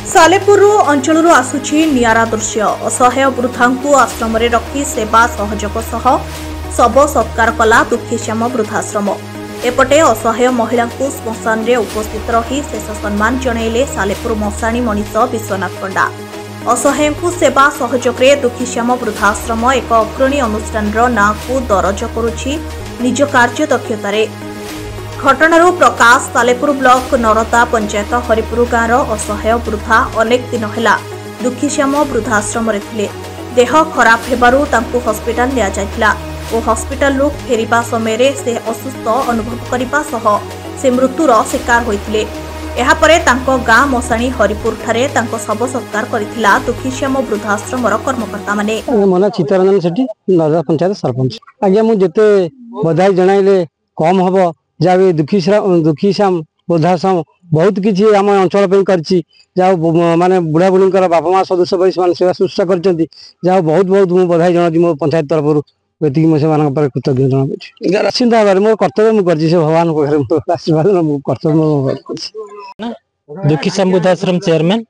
सालेपुर अंचल आसुची नियारा दृश्य असहाय वृद्धा आश्रम रखी सेवा सहयोग सह शव सत्कार कला दुखीश्याम वृद्धाश्रम। एपटे असहाय महिला श्मशान रे उपस्थित रही शेष सम्मान जनइले सालेपुर मशाणी मनीष विश्वनाथ पंडा। असहाय सेवा सहयोग रे दुखीश्याम वृद्धाश्रम एक अग्रणी अनुष्ठान नाँ को दरज करुछि निज कार्य दक्षतार। घटनार प्रकाश सालेपुर ब्लॉक नरता पंचायत हरिपुर गाँव असहाय वृद्धा अनेक दिन है दुखीश्याम वृद्धाश्रम थिले। देह खराब हेबारु तांकु हॉस्पिटल लिया जायतिला और हॉस्पिटल फेरिबा समय से असुस्थ अनुभव करने सह से मृत्युर शिकार होइतिले। एहा परे तांको गाँ मशाणी हरिपुर ठारे तांको शव सत्कार करिथिला दुखीश्याम वृद्धाश्रम कर्मकर्ता माने। मना चित्तरंजन सेठी नरता पंचायत सरपंच। आज्ञा मु जेते बधाई जणाइले कम हबो। जहाँ दुखीश्याम वृद्धाश्रम बहुत किसी आम अंचल माने बुढ़ा बुढ़ी बापा माँ सदस्य भाई सेवा शुश्रूषा कर बहुत बहुत मुझे बधाई जनाऊँ मो पंचायत तरफ ये मुझे कृतज्ञ जनाऊँ। निश्चिंत भाव में मो कर्तव्य मुझे भगवान आशीर्वाद कर्तव्य। दुखीश्याम वृद्धाश्रम चेयरमैन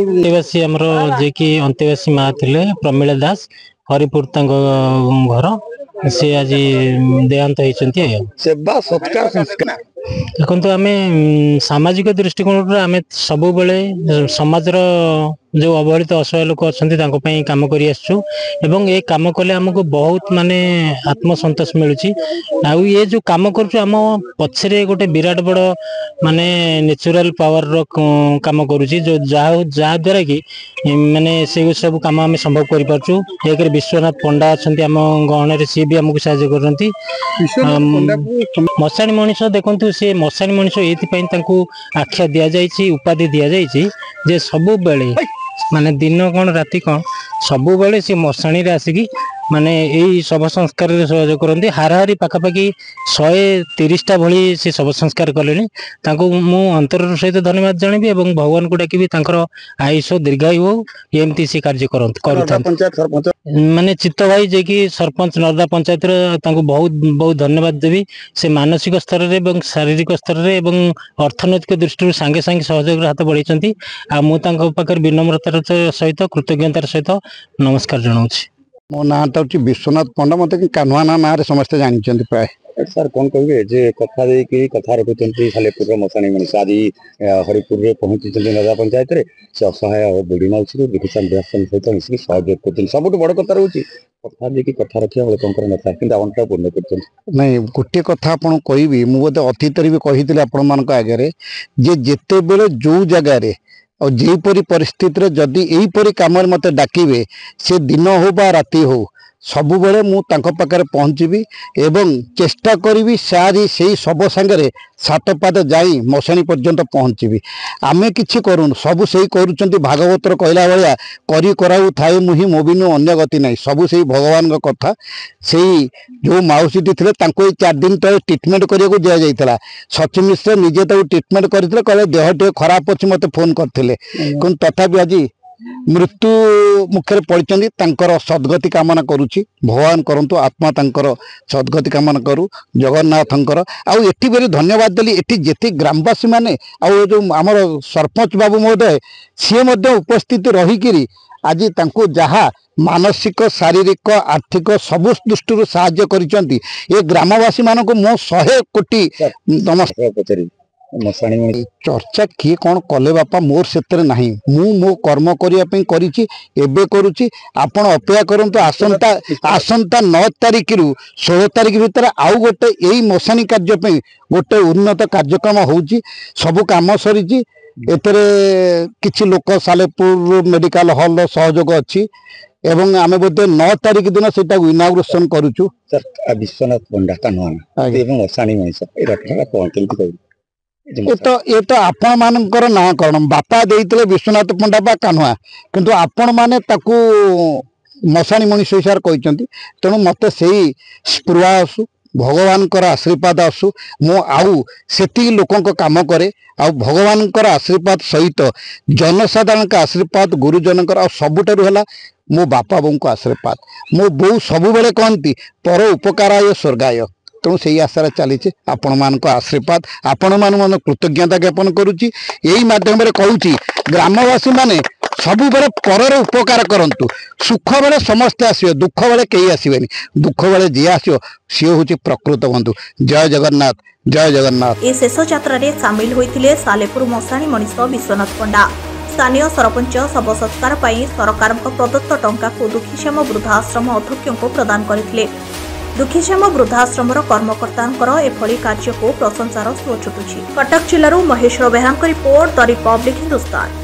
अंतेवासी अंतेवासी माँ थे प्रमिला दास हरिपुर घर से आज देहांत होती सेवा सत्कार संस्कार। देखो आम सामाजिक दृष्टिकोण आम सब समाजर जो अवहेलित असहाय लोक अच्छा कम कर कम कले आमको बहुत माने आत्मसंतोष मिलूँ। ये जो कम करम पछरे गोटे विराट बड़ माने नेचुरल पावर रो कम करुच्ची जो जहाँद्वारा कि माने से सब कम आम संभव कर एक विश्वनाथ पंडा अच्छा आम गहन सी भी आमको साहय करती। मशाणी मनीष देखु सी मशाणी मनीष ये आख्या दि जाइए उपाधि दि जाइए जे सबु बेले माने दिन कौन राति कौन सबु बेले सी मशाणी आसिकी माने यही शव संस्कार सहयोग करती। हाराहारी पाखापाखि 130टा भली से शव संस्कार कले मु अंतर सहित धन्यवाद जनबी और भगवान को डाकी आयुष दीर्घायु हो एमती से कार्य कर माने चित्त भाई जे कि सरपंच नरदा पंचायत बहुत बहुत धन्यवाद देवी। से मानसिक स्तर में शारीरिक स्तर में अर्थनैतिक दृष्टि सांगे सांगे सहयोग हाथ बढ़ाई मुझे विनम्रतार सहित कृतज्ञतार सहित नमस्कार जनाऊँ। मो ना विश्वनाथ पंडा मत कान्हा ना समस्ते जानते प्राय। सर कौन कहे जे कथा देकी कथा रखुच्च सालेपुर मशाणी मनीष आज हरिपुर में पहुंची नरदा पंचायत से असहाय बुढ़ी माउसी को दुखीश्याम वृद्धाश्रम सहित मिसिक सहयोग कर सब बड़ कथा रोचे कथा देकी कथा रखा लोक नथा कि पूर्ण कर नहीं गोटे कथा आपन कहबी मुझे अतीत भी कही आपण मान आगे जेते बेले जो जगार और जेपरी परिस्थिति जदि यहीपरी कम मत डाकिबे से दिन हो बा राति हो सबु बेले मु तांको पाखरे पहुँचबी एवं चेष्टा करी सारी से सब सांगे 7 पाद जाई मशाणी पर्यंत पहुँचबी। आमे किछि करूँ सबु से करुँच भागवतर कहला भाया करी कराऊ थाए मुही मोबिनु अन्य गति नहीं सबु से भगवान कथा से जो माउसीटी थे 4 दिन तले ट्रिटमेंट करने दि जाता सचिन मिश्र निजे ट्रिटमेंट करते कहले देह टे खराब अच्छी मत फोन करते तथापि आज मृत्यु मुखे पड़ते सद्गति कामना करुच्ची भगवान करंतु आत्मा तांकर सद्गति कामना करू जगन्नाथंकर आठी बेले धन्यवाद देली एटी जेते ग्रामवासी माने जो आमर सरपंच बाबू महोदय सी उपस्थित रहीकि आज तांको जहा मानसिक शारीरिक आर्थिक सबु दृष्टि साहाय्य करिसेंती ए ग्रामवासी मानको मो 100 कोटी नमस्कार। मशाणी चर्चा किए कौन कले बापा मोर से नहीं मो कर्म करने करुच्ची आपण अपेक्षा करंतु आसंता 9 तारिख रु 16 तारिख भितर आउ गोटे यही मशाणी कार्य गोटे उन्नत कार्यक्रम होउची सबु काम सरी एतरे किछि लोक सालेपुर मेडिकल हॉल सहयोग अच्छी एवं आमे बोधे 9 तारिख दिन से इनाग्रेशन करुचु। विश्वनाथ पंडा कान्हा मशाणी मनीष ये तो आपण मानकर नाकरण बापा देते विश्वनाथ पंडा बा कान्हा किंतु आपण माने ताकू मशाणी मनीष हिसाब कहते तेणु मत से स्पृहा आसू भगवान आशीर्वाद आसू मो आउ से लोक काम करे आ भगवान आशीर्वाद सहित जनसाधारण का आशीर्वाद गुरुजन सबुठारु है मो बापा बों को आशीर्वाद मो बो सब बेले कहती पर उपकाराय स्वर्गाय तेणु से आशार चली आपण मान आशीर्वाद आपण मान कृतज्ञता ज्ञापन करुच्ची यही मध्यम कहूँ ग्रामवासी माने सबु बेले परर उपकार करंतु सुख बेले समस्ते आसवे दुख बेले कहीं आसबेनि दुख बेले जी आसो सी हूँ प्रकृत बंधु जय जगन्नाथ जय जगन्नाथ। ए शेष यात्रा रे सामिल होइथिले सालेपुर मशाणी मनीष विश्वनाथ पंडा स्थानीय सरपंच शव सत्कार पई सरकार प्रदत्त टंका को दुखीश्याम वृद्धाश्रम अध्यक्ष को प्रदान करथिले। दुखीश्याम वृद्धाश्रम कर्मकर्ता एभली कार्य को प्रशंसार सुर छुटुछि। कटक जिल्लारू महेश्वर बेहरांक रिपोर्ट द रिपब्लिक हिंदुस्तान।